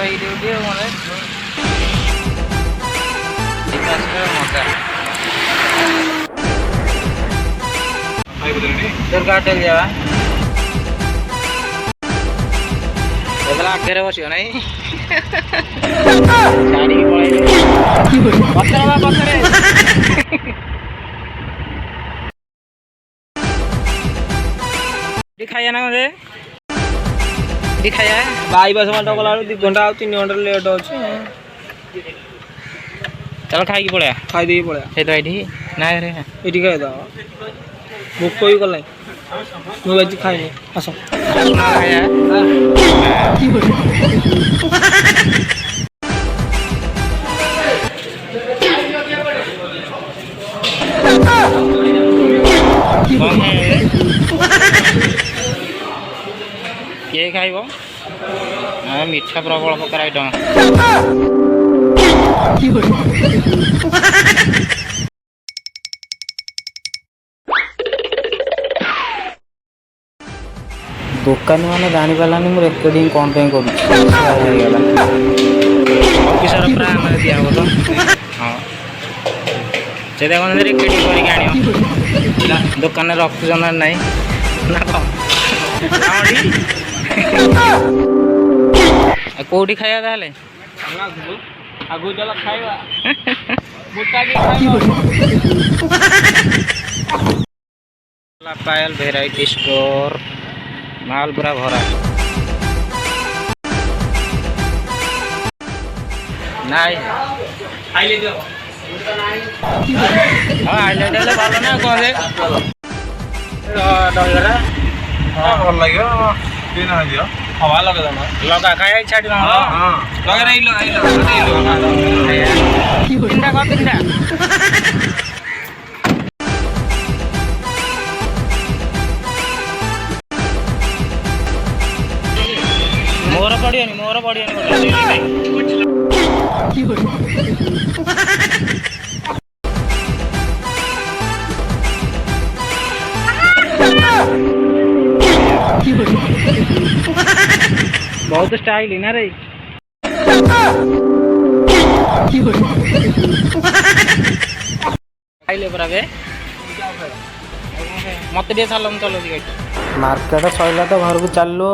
भाई ड्यूटी माने मजा दुर्गाटल जावा आगे बस ना गाड़ी पत्थर खाया ना मुझे खाया बाई बस घंटा गला 2 घंटा 3 घंटा लेट अच्छे चल खाई पड़ा खाई दे पड़ा ये ना रे ये खाई दो भूख कोई कल मुझे खाई आस किए खाइब मीठा प्रबल प्रकार आइटम दुकान मैंने जानी पारानी मुझे रेकर्डिंग कौन पे ऑफिसर प्राय दिया हम तो हाँ से देखो रेकर्डिंग कर दुकान रखुन ना ना कौटी खाया ताले आगु चला खाइबा मुटा के खाइबा पायल वैरायटी स्टोर माल पूरा भरा नहीं आइले दियो हां आइले देले भालो ना कोसे डंगरा हां भल लाग्यो दिन आ दियो हवा लगा दमा लगा खाया छाडी न हां लगा रे आइलो तिनटा को तिनटा मोर पड़ियोनी बहुत स्टाइल है ना रे आइले पराबे मत दे सालम चलो मार्केट सइला तो घर को चललो।